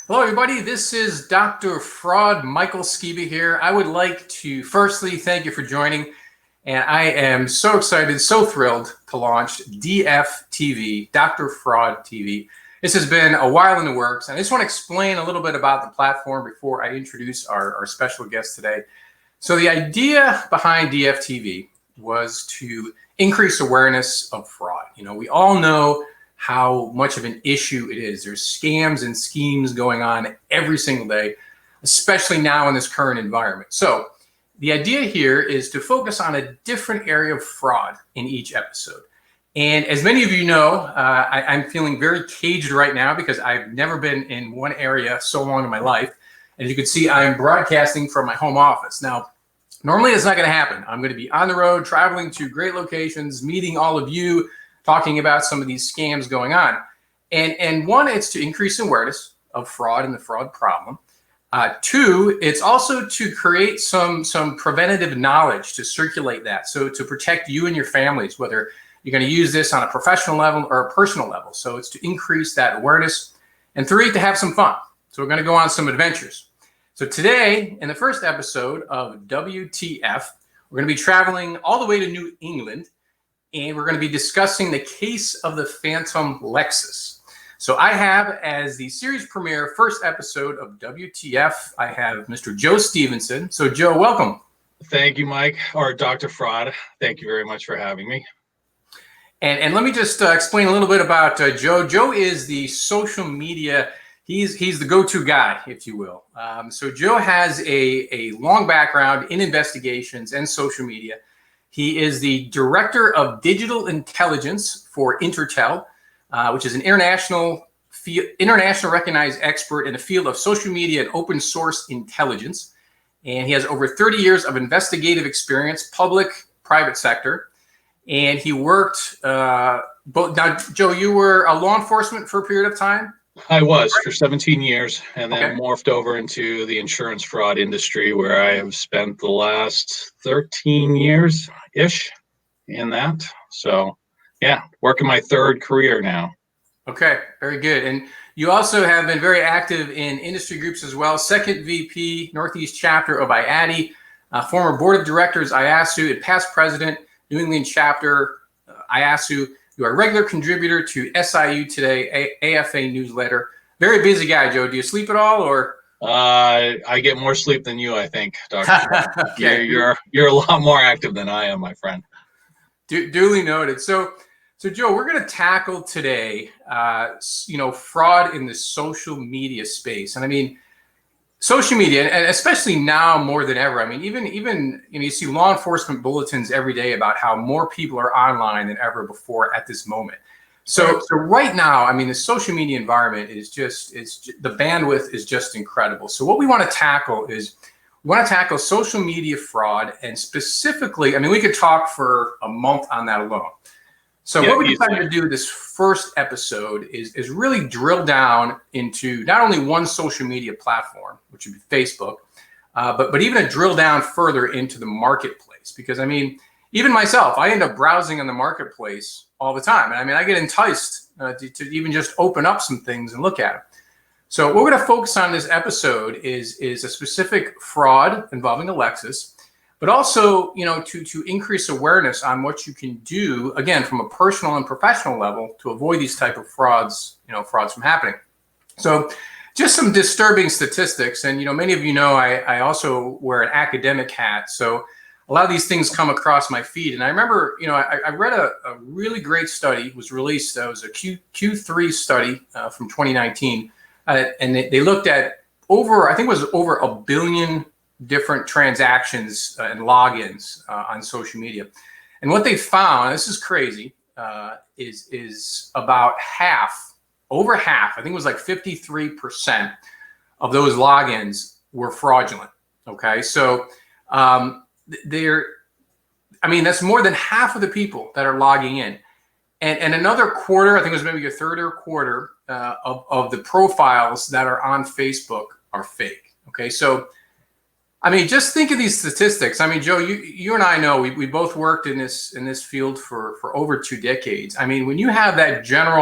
Hello, everybody. This is Dr. Fraud Michael Skiba here. I would like to firstly thank you for joining. And I am so excited, so thrilled to launch DF TV, Dr. Fraud TV. This has been a while in the works. And I just want to explain a little bit about the platform before I introduce our special guest today. So the idea behind DF TV was to increase awareness of fraud. You know, we all know how much of an issue it is. There's scams and schemes going on every single day, especially now in this current environment. So the idea here is to focus on a different area of fraud in each episode. And as many of you know, I'm feeling very caged right now because I've never been in one area so long in my life. As you can see, I'm broadcasting from my home office. Now, normally it's not going to happen. I'm going to be on the road, traveling to great locations, meeting all of you, talking about some of these scams going on. And one, it's to increase awareness of fraud and the fraud problem. Two, it's also to create some preventative knowledge to circulate that. So to protect you and your families, whether you're going to use this on a professional level or a personal level. So it's to increase that awareness. And three, to have some fun. So we're going to go on some adventures. So today, in the first episode of WTF, we're going to be traveling all the way to New England, and we're going to be discussing the case of the Phantom Lexus. So I have, as the series premiere first episode of WTF, I have Mr. Joe Stevenson. So Joe, welcome. Thank you, Mike, or Dr. Fraud. Thank you very much for having me. And let me just explain a little bit about Joe. Joe is the social media, he's the go-to guy, if you will. So Joe has a long background in investigations and social media. He is the Director of Digital Intelligence for Intertel, which is an international recognized expert in the field of social media and open source intelligence. And he has over 30 years of investigative experience, public, private sector. And he worked, both. Now, Joe, you were a law enforcement for a period of time? I was for 17 years and then morphed over into the insurance fraud industry, where I have spent the last 13 years-ish in that. So, yeah, working my third career now. Okay, very good. And you also have been very active in industry groups as well. Second VP, Northeast chapter of IATI, former board of directors, IASU, and past president, New England chapter, IASU. You are a regular contributor to SIU Today, AFA newsletter. Very busy guy, Joe. Do you sleep at all, or? I get more sleep than you, I think, Dr. Okay. You're a lot more active than I am, my friend. Duly noted. So Joe, we're going to tackle today, fraud in the social media space, and I mean, social media, and especially now more than ever. I mean, even you see law enforcement bulletins every day about how more people are online than ever before at this moment. So right now, I mean, the social media environment is the bandwidth is just incredible. So what we want to tackle is social media fraud, and specifically, I mean, we could talk for a month on that alone. So what we decided to do this first episode is really drill down into not only one social media platform, which would be Facebook, but even a drill down further into the marketplace. Because I mean, even myself, I end up browsing on the marketplace all the time. And I mean, I get enticed to even just open up some things and look at them. So what we're going to focus on in this episode is a specific fraud involving a Lexus, but also, to increase awareness on what you can do, again, from a personal and professional level to avoid these type of frauds from happening. So just some disturbing statistics. And, many of you know, I also wear an academic hat. So a lot of these things come across my feed. And I remember, I read a really great study. It was released. It was a Q3 study from 2019. And they looked at I think it was over 1 billion different transactions and logins on social media. And what they found, this is crazy, is about over half, I think it was like 53% of those logins were fraudulent. Okay. So that's more than half of the people that are logging in. And another quarter, I think it was maybe a third or a quarter of the profiles that are on Facebook are fake. Okay. So I mean, just think of these statistics. I mean, Joe, you and I know we both worked in this field for over 2 decades. I mean, when you have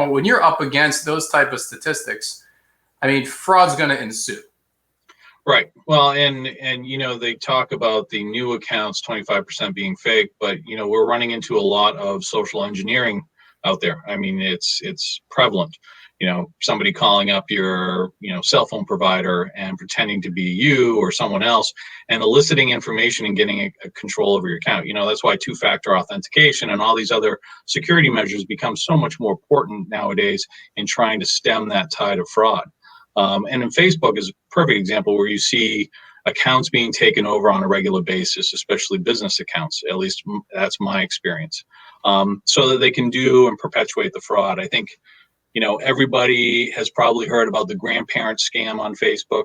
when you're up against those type of statistics, I mean, fraud's going to ensue. Right. Well, and they talk about the new accounts 25% being fake, but we're running into a lot of social engineering out there. I mean, it's prevalent. Somebody calling up your cell phone provider and pretending to be you or someone else and eliciting information and getting a control over your account. That's why two-factor authentication and all these other security measures become so much more important nowadays in trying to stem that tide of fraud. And in Facebook is a perfect example where you see accounts being taken over on a regular basis, especially business accounts. At least that's my experience, so that they can do and perpetuate the fraud. I think, everybody has probably heard about the grandparent scam on Facebook.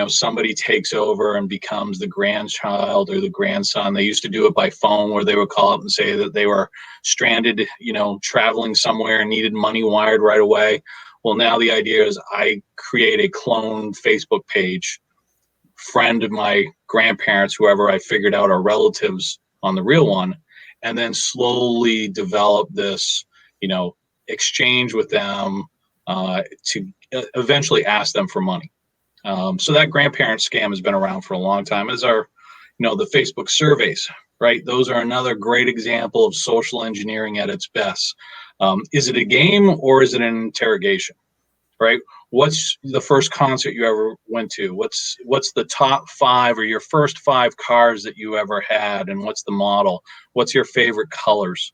Somebody takes over and becomes the grandchild or the grandson. They used to do it by phone where they would call up and say that they were stranded, traveling somewhere and needed money wired right away. Well, now the idea is I create a clone Facebook page, friend of my grandparents, whoever I figured out are relatives on the real one, and then slowly develop this, exchange with them to eventually ask them for money. So that grandparent scam has been around for a long time, as are, the Facebook surveys, right? Those are another great example of social engineering at its best. Is it a game or is it an interrogation, right? What's the first concert you ever went to? What's the top 5 or your first 5 cars that you ever had, and what's the model? What's your favorite colors?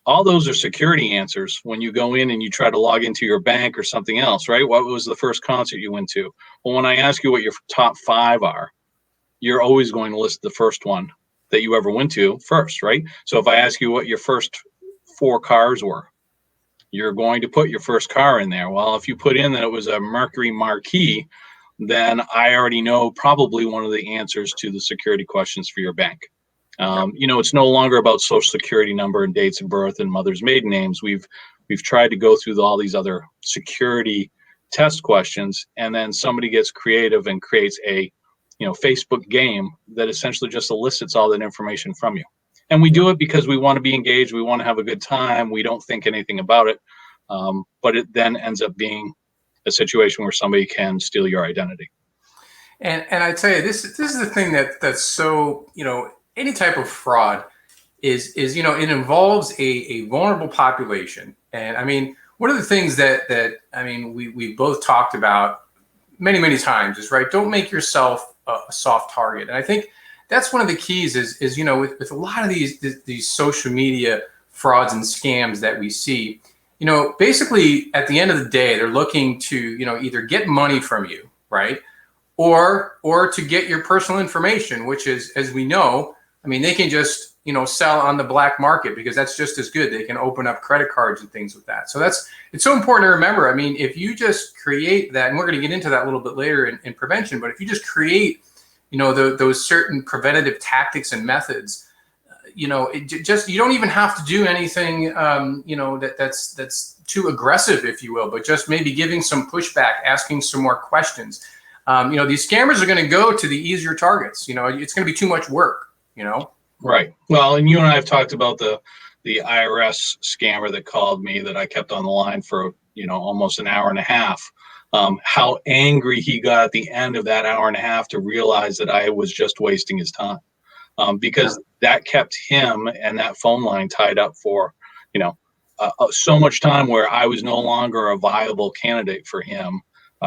All those are security answers when you go in and you try to log into your bank or something else, right? What was the first concert you went to? Well, when I ask you what your top 5 are, you're always going to list the first one that you ever went to first, right? So if I ask you what your first 4 cars were, you're going to put your first car in there. Well, if you put in that it was a Mercury Marquis, then I already know probably one of the answers to the security questions for your bank. It's no longer about social security number and dates of birth and mother's maiden names. We've tried to go through all these other security test questions, and then somebody gets creative and creates a Facebook game that essentially just elicits all that information from you. And we do it because we want to be engaged. We want to have a good time. We don't think anything about it. But it then ends up being a situation where somebody can steal your identity. And I tell you, this is the thing that's so, any type of fraud is it involves a vulnerable population. And I mean, one of the things that I mean we both talked about many times is, right, don't make yourself a soft target. And I think that's one of the keys is with a lot of these social media frauds and scams that we see, basically at the end of the day, they're looking to, either get money from you, right? Or to get your personal information, which is, as we know, I mean, they can just, sell on the black market because that's just as good. They can open up credit cards and things with that. So it's so important to remember. I mean, if you just create that, and we're going to get into that a little bit later in prevention, but if you just create, those certain preventative tactics and methods, you don't even have to do anything, that's too aggressive, if you will, but just maybe giving some pushback, asking some more questions. These scammers are going to go to the easier targets. It's going to be too much work, Right. Well, and you and I have talked about the IRS scammer that called me that I kept on the line for, almost an hour and a half. How angry he got at the end of that hour and a half to realize that I was just wasting his time. Because that kept him and that phone line tied up for, so much time where I was no longer a viable candidate for him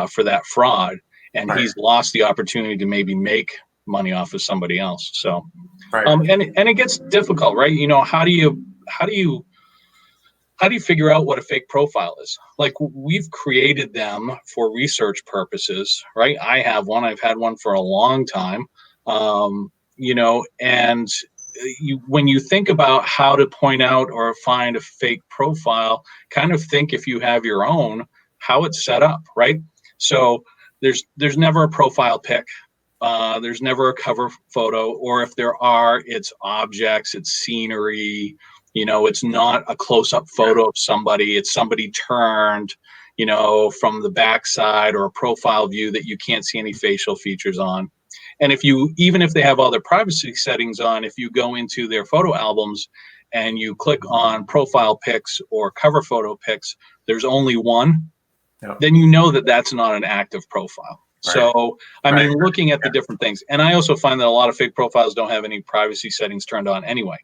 for that fraud. And right. He's lost the opportunity to maybe make money off of somebody else. So, right. And it gets difficult, right? How do you figure out what a fake profile is? Like, we've created them for research purposes, right? I have one. I've had one for a long time. And when you think about how to point out or find a fake profile, kind of think, if you have your own, how it's set up, right? So there's never a profile pic. There's never a cover photo, or if there are, it's objects, it's scenery. It's not a close-up photo of somebody. It's somebody turned, from the backside, or a profile view that you can't see any facial features on. And even if they have all their privacy settings on, if you go into their photo albums and you click on profile pics or cover photo pics, there's only one. Yep. then you know that that's not an active profile. Right. So, I Right. mean, looking at the different things, and I also find that a lot of fake profiles don't have any privacy settings turned on anyway.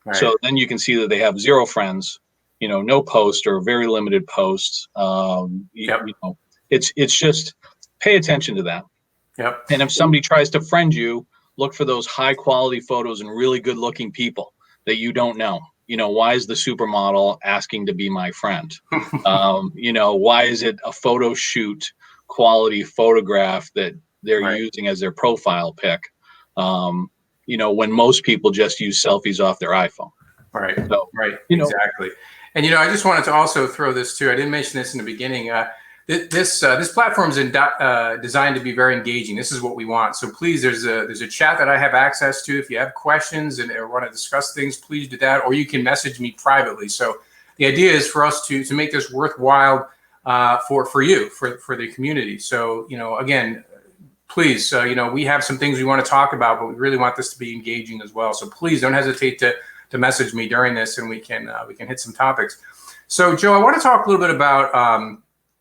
Right. So then you can see that they have 0 friends, no post or very limited posts. Yep. It's just pay attention to that. Yep. And if somebody tries to friend you, look for those high quality photos and really good looking people that you don't know. Why is the supermodel asking to be my friend? Why is it a photo shoot quality photograph that they're Right. using as their profile pic? When most people just use selfies off their iPhone. Right. So, right. Exactly. And I just wanted to also throw this too. I didn't mention this in the beginning. This platform is designed to be very engaging. This is what we want. So please, there's a chat that I have access to. If you have questions and want to discuss things, please do that, or you can message me privately. So the idea is for us to make this worthwhile for you, for the community. So again, please, we have some things we want to talk about, but we really want this to be engaging as well. So please don't hesitate to message me during this, and we can hit some topics. So Joe, I want to talk a little bit about.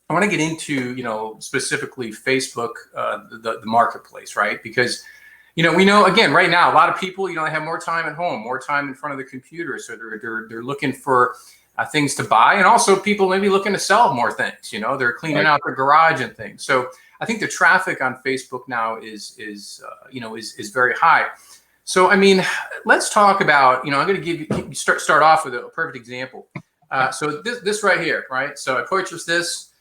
I want to get into, specifically Facebook, the marketplace, right? Because, we know, again, right now, a lot of people, they have more time at home, more time in front of the computer. So they're looking for things to buy. And also people maybe looking to sell more things, they're cleaning out their garage and things. So I think the traffic on Facebook now is very high. So, I mean, let's talk about, I'm going to start off with a perfect example. So this right here, right? So I purchased this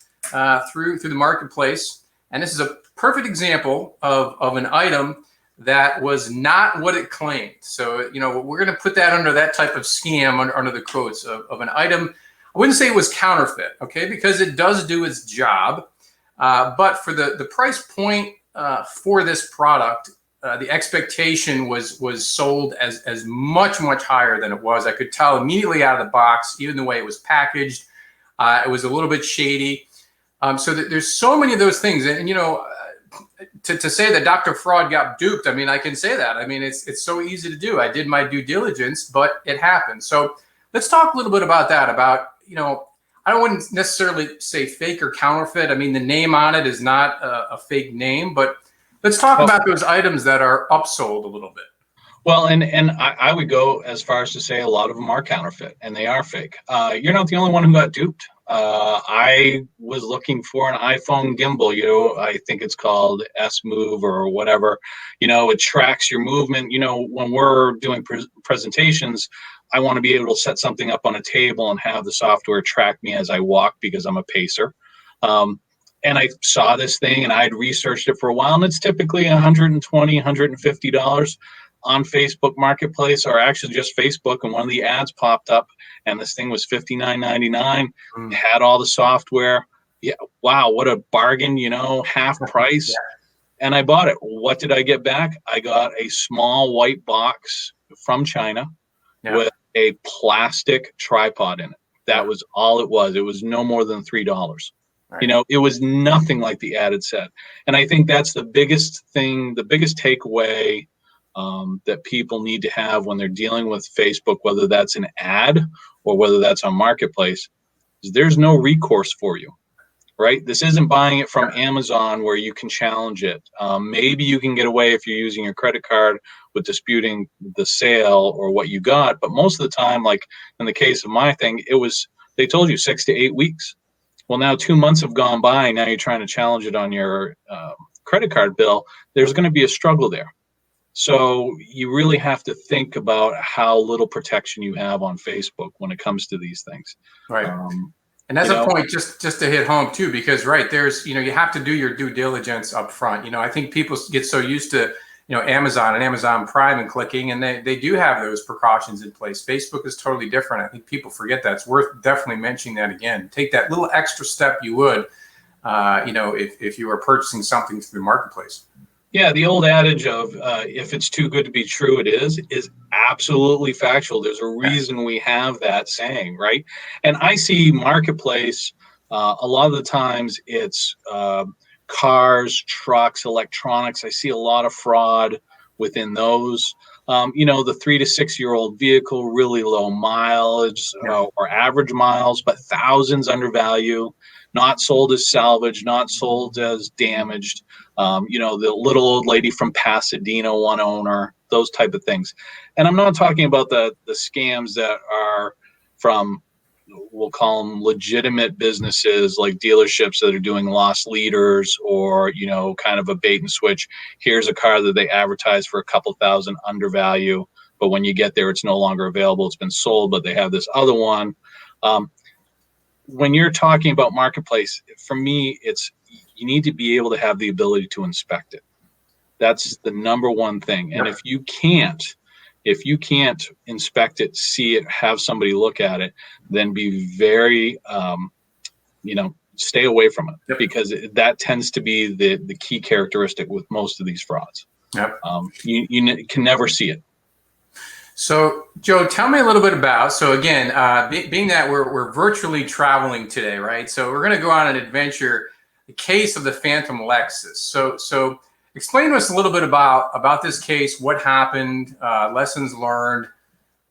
through the marketplace, and this is a perfect example of an item that was not what it claimed. So we're going to put that under that type of scam under the quotes of an item. I wouldn't say it was counterfeit, okay, because it does do its job, but for the price point for this product, the expectation was sold as much higher than it was. I could tell immediately out of the box, even the way it was packaged. It was a little bit shady. So there's so many of those things, and to say that Dr. Fraud got duped, I mean, I can say that. I mean, it's so easy to do. I did my due diligence, but it happened. So let's talk a little bit about that. I wouldn't necessarily say fake or counterfeit. I mean, the name on it is not a fake name, but let's talk about those items that are upsold a little bit. Well, and I would go as far as to say a lot of them are counterfeit and they are fake. You're not the only one who got duped. I was looking for an iPhone gimbal, I think it's called S Move or whatever. It tracks your movement. When we're doing presentations, I want to be able to set something up on a table and have the software track me as I walk because I'm a pacer. And I saw this thing and I'd researched it for a while, and it's typically $120, $150 on Facebook Marketplace, or actually just Facebook, and one of the ads popped up and this thing was $59.99. Had all the software. Yeah, wow, what a bargain, half price. Yeah. And I bought it. What did I get back? I got a small white box from China with a plastic tripod in it. That was all it was. It was no more than $3. Right. It was nothing like the ad had said. And I think that's the biggest thing, the biggest takeaway that people need to have when they're dealing with Facebook, whether that's an ad or whether that's on Marketplace, is there's no recourse for you, right? This isn't buying it from Amazon where you can challenge it. Maybe you can get away if you're using your credit card with disputing the sale or what you got. But most of the time, like in the case of my thing, they told you 6 to 8 weeks. Well, now 2 months have gone by. Now you're trying to challenge it on your credit card bill. There's going to be a struggle there. So you really have to think about how little protection you have on Facebook when it comes to these things. Right. And that's a point just to hit home too, because there's, you have to do your due diligence up front. I think people get so used to, Amazon and Amazon Prime and clicking, and they do have those precautions in place. Facebook is totally different. I think people forget that. It's worth definitely mentioning that again. Take that little extra step you would, if you were purchasing something through the marketplace. Yeah, the old adage of if it's too good to be true, it is absolutely factual. There's a reason we have that saying, right? And I see Marketplace, a lot of the times it's cars, trucks, electronics. I see a lot of fraud within those. The 3 to 6 year old vehicle, really low mileage or average miles, but thousands under value. not sold as salvage, not sold as damaged. The little old lady from Pasadena, one owner, those type of things. And I'm not talking about the scams that are from, we'll call them legitimate businesses like dealerships that are doing lost leaders, or, kind of a bait and switch. Here's a car that they advertise for a couple thousand under value, but when you get there, it's no longer available. It's been sold, but they have this other one. When you're talking about marketplace, for me, you need to be able to have the ability to inspect it. That's the number one thing. And if you can't inspect it, see it, have somebody look at it, then be very, stay away from it, because that tends to be the key characteristic with most of these frauds. You can never see it. So, Joe, tell me a little bit about, so again, being that we're virtually traveling today, right? So we're going to go on an adventure, the case of the Phantom Lexus. So explain to us a little bit about this case, what happened, lessons learned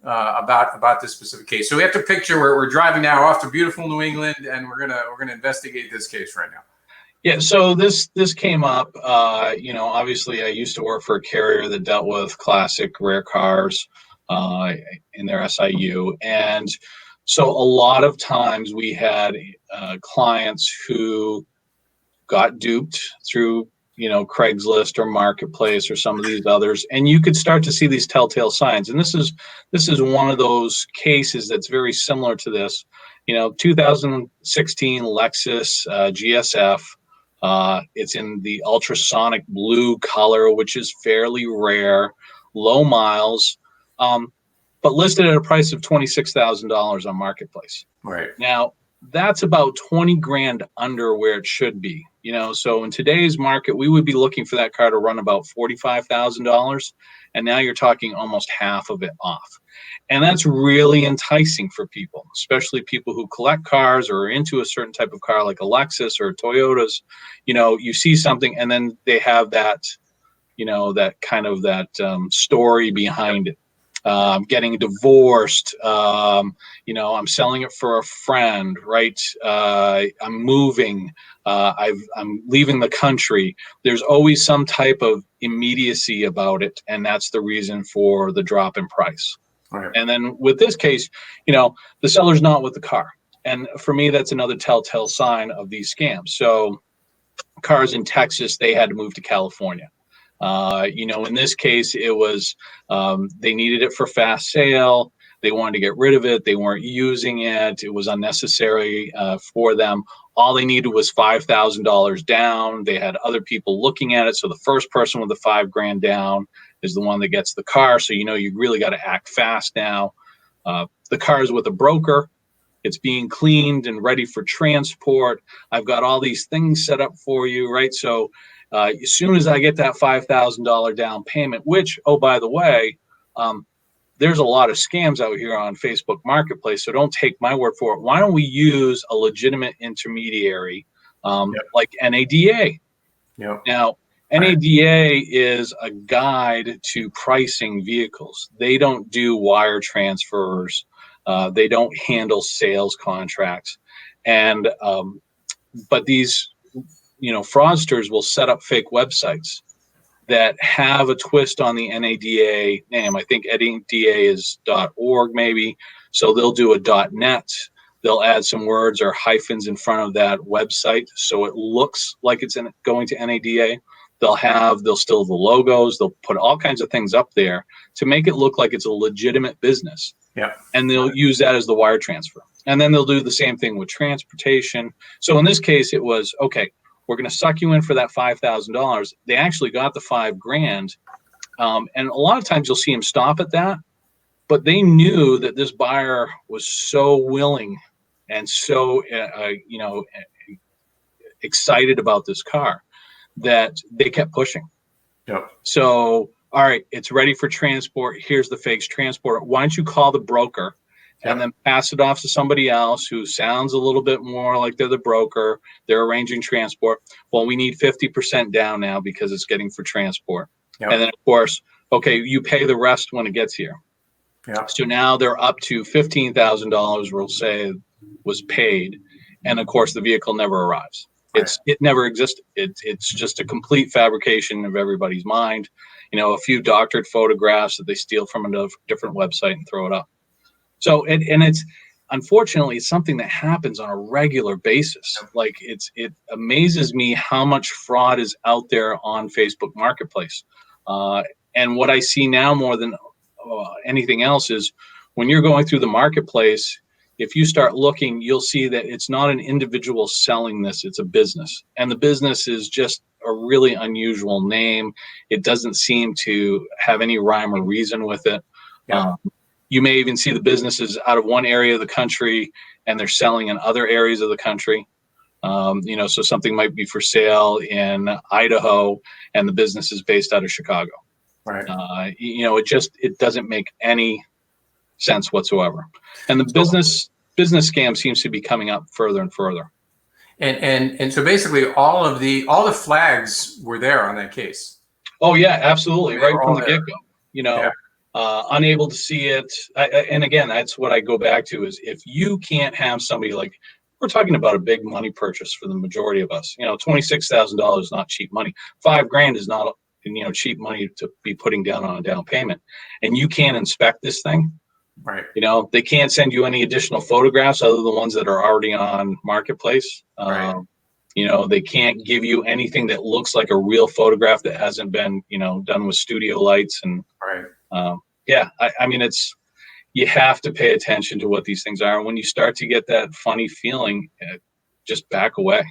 about this specific case. So we have to picture we're driving now off to beautiful New England, and we're gonna investigate this case right now. Yeah, so this came up. Obviously, I used to work for a carrier that dealt with classic rare cars in their SIU, and so a lot of times we had clients who got duped through Craigslist or Marketplace or some of these others, and you could start to see these telltale signs. And this is one of those cases that's very similar to this. 2016 Lexus GSF. It's in the ultrasonic blue color, which is fairly rare, low miles, but listed at a price of $26,000 on Marketplace. Right. Now, that's about 20 grand under where it should be. So in today's market, we would be looking for that car to run about $45,000. And now you're talking almost half of it off. And that's really enticing for people, especially people who collect cars or are into a certain type of car like a Lexus or Toyotas. You see something and then they have that, that kind of that story behind it. Getting divorced, I'm selling it for a friend, right? I'm moving, I'm leaving the country. There's always some type of immediacy about it, and that's the reason for the drop in price. Right. And then with this case, the seller's not with the car. And for me, that's another telltale sign of these scams. So cars in Texas, they had to move to California. In this case, it was they needed it for fast sale. They wanted to get rid of it. They weren't using it. It was unnecessary for them. All they needed was $5,000 down. They had other people looking at it. So the first person with the $5 grand down is the one that gets the car. So you really got to act fast now. The car is with a broker. It's being cleaned and ready for transport. I've got all these things set up for you, right? So as soon as I get that $5,000 down payment, which, oh, by the way, there's a lot of scams out here on Facebook Marketplace, so don't take my word for it. Why don't we use a legitimate intermediary like NADA? Yep. Now, NADA is a guide to pricing vehicles. They don't do wire transfers. They don't handle sales contracts. And but these fraudsters will set up fake websites that have a twist on the NADA name. I think NADA is .org maybe. So they'll do a .net. They'll add some words or hyphens in front of that website so it looks like it's going to NADA. They'll still have the logos. They'll put all kinds of things up there to make it look like it's a legitimate business. Yeah. And they'll use that as the wire transfer. And then they'll do the same thing with transportation. So in this case, it was, okay, we're going to suck you in for that $5,000. They actually got the $5 grand. And a lot of times you'll see them stop at that, but they knew that this buyer was so willing and so, excited about this car that they kept pushing. Yep. So, all right, it's ready for transport. Here's the fakes transporter. Why don't you call the broker and then pass it off to somebody else who sounds a little bit more like they're the broker. They're arranging transport. Well, we need 50% down now because it's getting for transport. Yep. And then, of course, okay, you pay the rest when it gets here. Yep. So now they're up to $15,000, we'll say, was paid. and of course the vehicle never arrives. It never existed. It's just a complete fabrication of everybody's mind. A few doctored photographs that they steal from a different website and throw it up. So and it's unfortunately it's something that happens on a regular basis. Like it amazes me how much fraud is out there on Facebook Marketplace. And what I see now more than anything else is when you're going through the marketplace, if you start looking, you'll see that it's not an individual selling this, it's a business. And the business is just a really unusual name. It doesn't seem to have any rhyme or reason with it. You may even see the businesses out of one area of the country and they're selling in other areas of the country. So something might be for sale in Idaho and the business is based out of Chicago. Right. It doesn't make any sense whatsoever. And the business scam seems to be coming up further and further. And so basically all the flags were there on that case. Oh yeah, absolutely. Right from the get-go, unable to see it. And again, that's what I go back to is if you can't have somebody like, we're talking about a big money purchase for the majority of us, $26,000 is not cheap money. $5,000 is not, cheap money to be putting down on a down payment. And you can't inspect this thing. Right. They can't send you any additional photographs other than the ones that are already on Marketplace. Right. They can't give you anything that looks like a real photograph that hasn't been, done with studio lights. And I mean, you have to pay attention to what these things are. And when you start to get that funny feeling, just back away.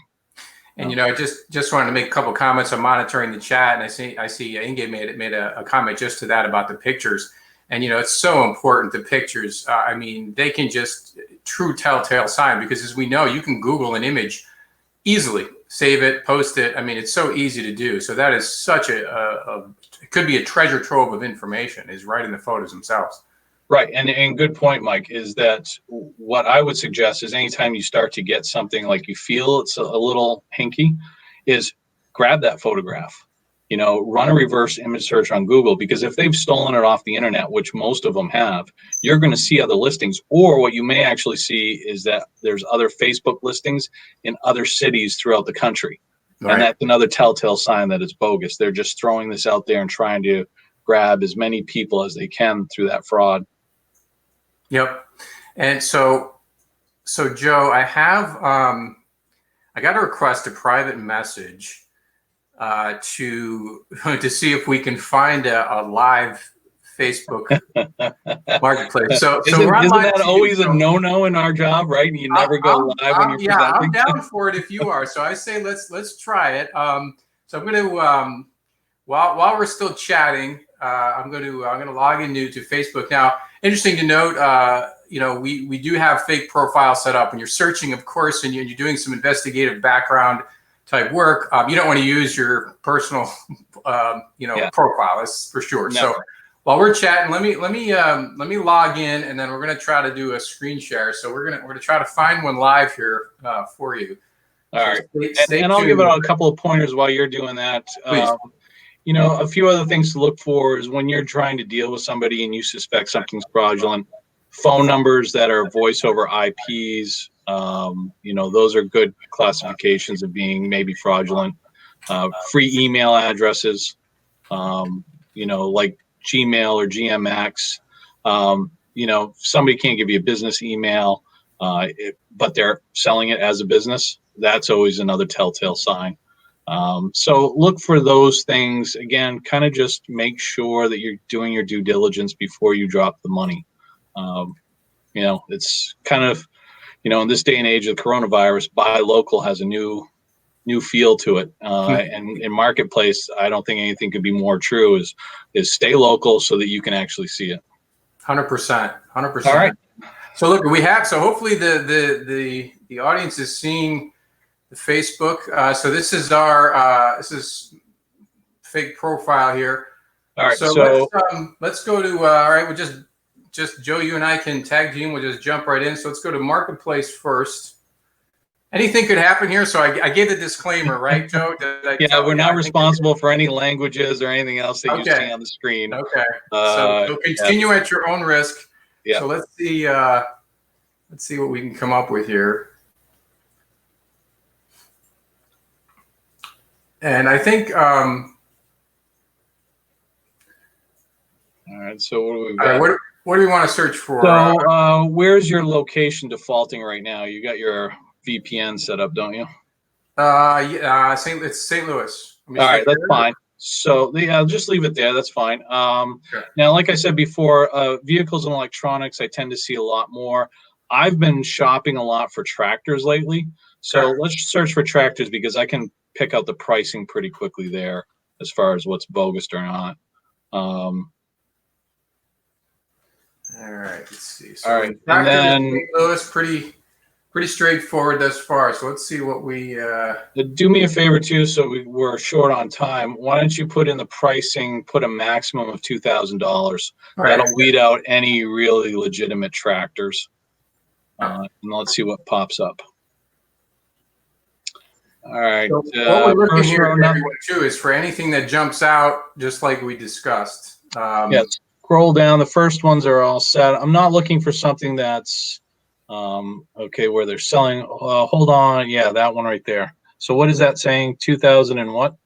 And I just wanted to make a couple of comments. I'm monitoring the chat, and I see Inge made a comment just to that about the pictures. And it's so important, the pictures. I mean, they can just true telltale sign, because as we know, you can Google an image easily, save it, post it. I mean, it's so easy to do. So that is such it could be a treasure trove of information, is right in the photos themselves. Right. And good point, Mike, is that what I would suggest is anytime you start to get something like you feel it's a little hinky, is grab that photograph, run a reverse image search on Google, because if they've stolen it off the internet, which most of them have, you're going to see other listings. Or what you may actually see is that there's other Facebook listings in other cities throughout the country. Right. And that's another telltale sign that it's bogus. They're just throwing this out there and trying to grab as many people as they can through that fraud. Yep. And so Joe, I got to request a private message to see if we can find a live Facebook marketplace. So isn't that always a no-no in our job, right? You never go live when you're presenting. I'm down for it if you are. So I say let's try it. So I'm going to while we're still chatting, I'm going to log into Facebook now. Interesting to note, we do have fake profiles set up, and you're searching, of course, and you're doing some investigative background type work. You don't want to use your personal, profile, that's for sure. Never. So while we're chatting, let me log in, and then we're going to try to do a screen share. So we're gonna try to find one live here for you. All right, and I'll give it a couple of pointers while you're doing that. Please. A few other things to look for is when you're trying to deal with somebody and you suspect something's fraudulent, phone numbers that are voice over IPs, those are good classifications of being maybe fraudulent. Free email addresses, like Gmail or GMX. Somebody can't give you a business email, but they're selling it as a business. That's always another telltale sign. So look for those things. Again, kind of just make sure that you're doing your due diligence before you drop the money. It's kind of, in this day and age of coronavirus, buy local has a new feel to it. And in marketplace, I don't think anything could be more true is stay local so that you can actually see it. 100%. All right. So look, so hopefully the audience is seeing the Facebook. So this is our fake profile here. All right. So let's go to all right. We'll just Joe, you and I can tag team. We'll just jump right in. So let's go to Marketplace first. Anything could happen here. So I gave the disclaimer, right, Joe? We're not responsible for any languages or anything else that you see on the screen. Okay. So continue at your own risk. Yeah. So let's see what we can come up with here. And I think, All right, so what do we all right, got? what do we want to search for? So where's your location defaulting right now? You got your VPN set up, don't you? Yeah, it's St. Louis. All right, that's fine. So yeah, just leave it there. That's fine. Okay. Now, like I said before, vehicles and electronics, I tend to see a lot more. I've been shopping a lot for tractors lately. So Okay. let's search for tractors because I can pick out the pricing pretty quickly there as far as what's bogus or not. All right, let's see. So All right, and tractors in then St. Louis, pretty straightforward thus far. So let's see what we. do me a favor too, so we're short on time. Why don't you put in the pricing, put a maximum of $2,000. That'll weed out any really legitimate tractors. And let's see what pops up. All right. So what we're looking here for everyone too is for anything that jumps out, just like we discussed. Yes. Scroll down. The first ones are all set. I'm not looking for something that's okay where they're selling. Hold on. Yeah, that one right there. So what is that saying? 2000 and what?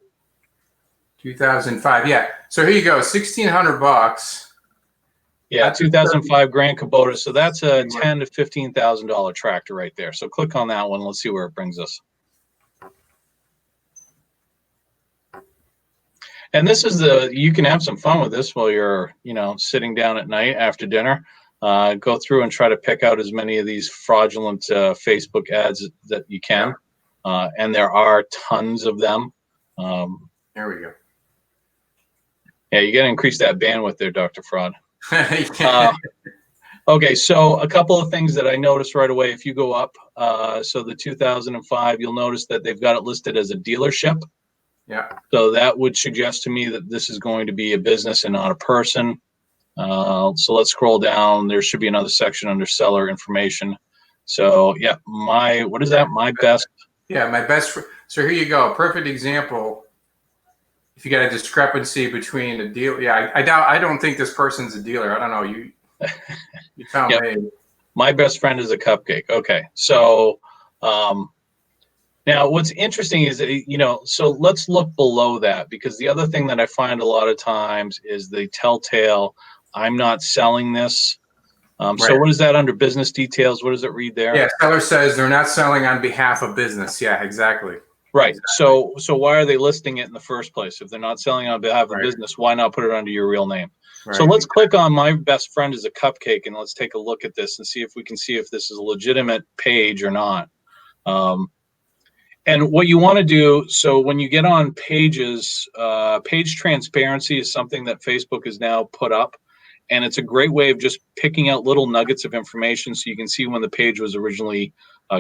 2005. Yeah. So here you go. $1,600. Yeah, 2005 Grand Kubota. So that's a $10,000 to $15,000 tractor right there. So click on that one. Let's see where it brings us. And this is you can have some fun with this while you're, sitting down at night after dinner. Go through and try to pick out as many of these fraudulent Facebook ads that you can. And there are tons of them. There we go. Yeah, you got to increase that bandwidth there, Dr. Fraud. Okay, so a couple of things that I noticed right away. If you go up, so the 2005, you'll notice that they've got it listed as a dealership. Yeah. So that would suggest to me that this is going to be a business and not a person. So let's scroll down. There should be another section under seller information. So yeah, what is that? My best. Yeah, my best. So here you go. Perfect example. If you got a discrepancy between a deal, yeah, I don't think this person's a dealer. I don't know. You tell me. My best friend is a cupcake. Okay, so now what's interesting is that so let's look below that, because the other thing that I find a lot of times is the telltale, I'm not selling this. So what is that under business details? What does it read there? Yeah, seller says they're not selling on behalf of business. Yeah, exactly. Right. Exactly. So why are they listing it in the first place? If they're not selling on behalf of business, why not put it under your real name? Right. So let's click on my best friend is a cupcake, and let's take a look at this and see if we can see if this is a legitimate page or not. And what you want to do, so when you get on pages, page transparency is something that Facebook has now put up. And it's a great way of just picking out little nuggets of information so you can see when the page was originally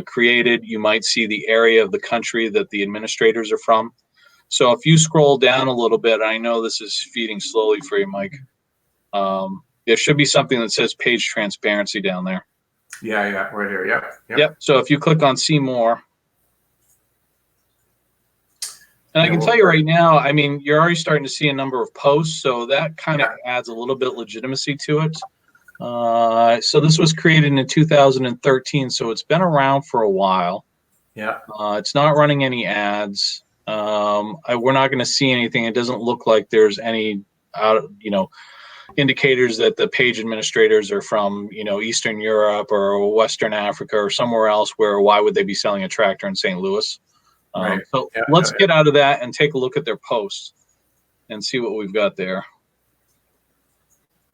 created. You might see the area of the country that the administrators are from. So if you scroll down a little bit, I know this is feeding slowly for you, Mike. There should be something that says page transparency down there. Yeah, right here. Yep. So if you click on see more, and I can tell you right now, I mean, you're already starting to see a number of posts, so that kind of adds a little bit legitimacy to it. So this was created in 2013, so it's been around for a while. Yeah. It's not running any ads. We're not going to see anything. It doesn't look like there's any, indicators that the page administrators are from, Eastern Europe or Western Africa or somewhere else where why would they be selling a tractor in St. Louis? Right. So let's get out of that and take a look at their posts and see what we've got there.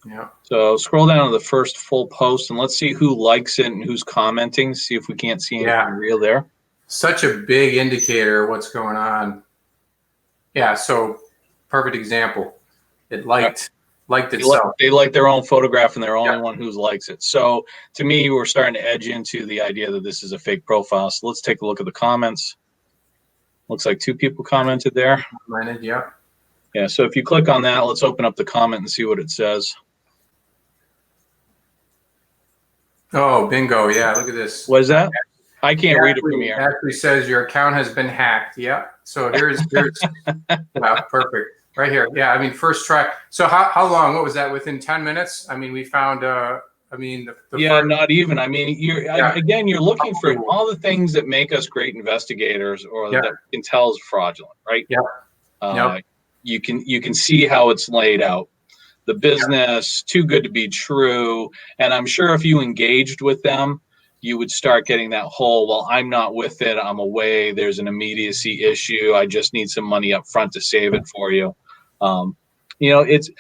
Yeah. So scroll down to the first full post and let's see who likes it and who's commenting. See if we can't see anything real there. Such a big indicator of what's going on. Yeah. So perfect example. It liked itself. They like their own photograph and they're the only one who likes it. So to me, we're starting to edge into the idea that this is a fake profile. So let's take a look at the comments. Looks like 2 people commented there. Yeah. Yeah, so if you click on that, let's open up the comment and see what it says. Oh, bingo. Yeah, look at this. What is that? I can't read it from here. It actually says your account has been hacked. Yeah. So here's yeah, perfect. Right here. Yeah, I mean, first try. So how long? What was that? Within 10 minutes? I mean, we found a I mean, yeah, not even. I mean, yeah, you're looking for all the things that make us great investigators, or yeah, that we can tell is fraudulent, right? yeah, Uh, yep, you can see how it's laid out. The business, too good to be true. And I'm sure if you engaged with them, you would start getting that whole, well, I'm not with it, I'm away, there's an immediacy issue, I just need some money up front to save it for you. It's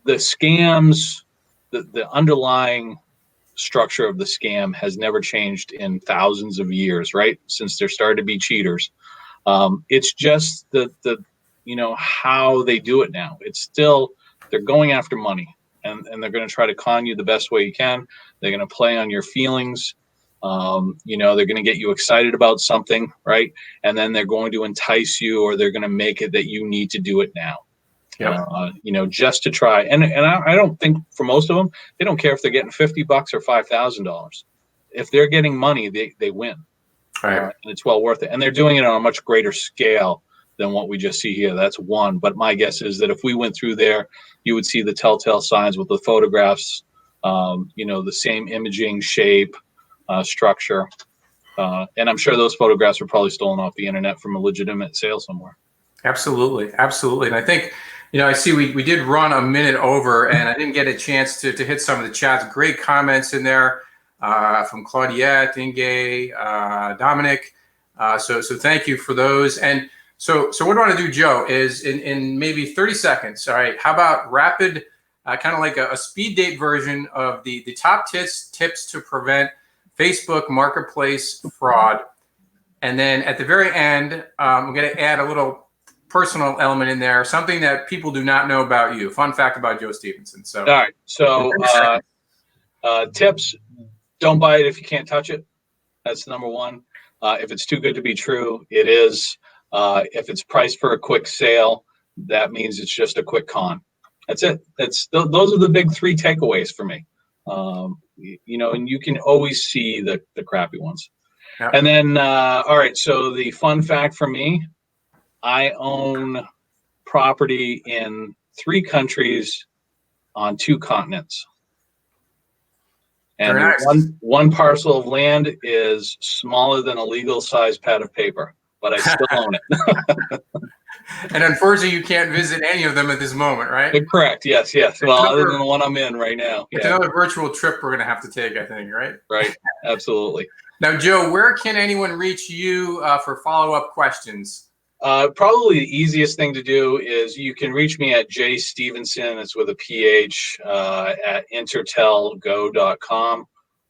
the scams, the underlying structure of the scam has never changed in thousands of years, right? Since there started to be cheaters. It's just the how they do it now. It's still, they're going after money, and they're going to try to con you the best way you can. They're going to play on your feelings. They're going to get you excited about something, right? And then they're going to entice you, or they're going to make it that you need to do it now. yep. Just to try. And I don't think, for most of them, they don't care if they're getting $50 or $5,000. If they're getting money, they win. Right. And it's well worth it. And they're doing it on a much greater scale than what we just see here. That's one. But my guess is that if we went through there, you would see the telltale signs with the photographs, the same imaging, shape, structure. And I'm sure those photographs were probably stolen off the internet from a legitimate sale somewhere. Absolutely, absolutely. And I think, I see we did run a minute over, and I didn't get a chance to hit some of the chats. Great comments in there from Claudette, Inge, Dominic. So thank you for those. And so what I want to do, Joe, is in maybe 30 seconds. All right. How about rapid, kind of like a speed date version of the top tips to prevent Facebook marketplace fraud. And then at the very end, I'm going to add a little personal element in there, something that people do not know about you. Fun fact about Joe Stevenson. So, all right. So tips: don't buy it if you can't touch it. That's number one. If it's too good to be true, it is. If it's priced for a quick sale, that means it's just a quick con. That's it. Those are the big three takeaways for me. And you can always see the crappy ones. yeah. And then, all right. So the fun fact for me, I own property in 3 countries on 2 continents. And Very nice. one parcel of land is smaller than a legal size pad of paper, but I still own it. And unfortunately, you can't visit any of them at this moment, right? Correct. Yes. Well, other than the one I'm in right now. It's another virtual trip we're going to have to take, I think, right? Right. Absolutely. Now, Joe, where can anyone reach you for follow-up questions? Probably the easiest thing to do is you can reach me at jstevenson, it's with a PH, at intertelgo.com,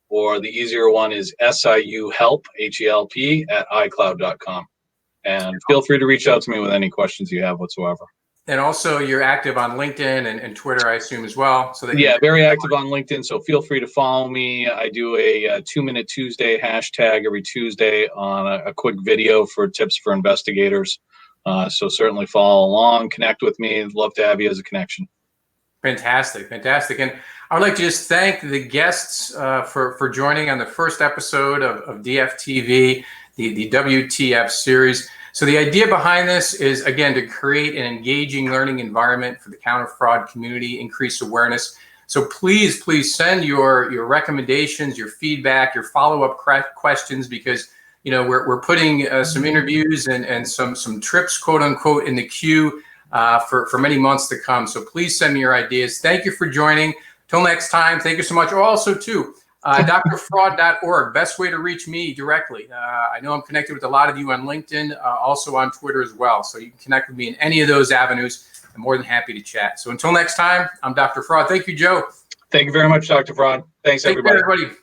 or the easier one is siuhelp, HELP, at iCloud.com. And feel free to reach out to me with any questions you have whatsoever. And also, you're active on LinkedIn and Twitter, I assume, as well. So very active on LinkedIn. So feel free to follow me. I do a 2-Minute Tuesday hashtag every Tuesday on a quick video for tips for investigators. So certainly follow along, connect with me. I'd love to have you as a connection. Fantastic. And I would like to just thank the guests for joining on the first episode of DFTV, the WTF series. So the idea behind this is, again, to create an engaging learning environment for the counter fraud community, increase awareness. So please send your recommendations, your feedback, your follow-up questions, because we're putting some interviews and some trips, quote unquote, in the queue for many months to come. So please send me your ideas. Thank you for joining. Till next time. Thank you so much. Also, too, drfraud.org, best way to reach me directly. I know I'm connected with a lot of you on LinkedIn, also on Twitter as well. So you can connect with me in any of those avenues. I'm more than happy to chat. So until next time, I'm Dr. Fraud. Thank you, Joe. Thank you very much, Dr. Fraud. Thanks, everybody. Take care, everybody.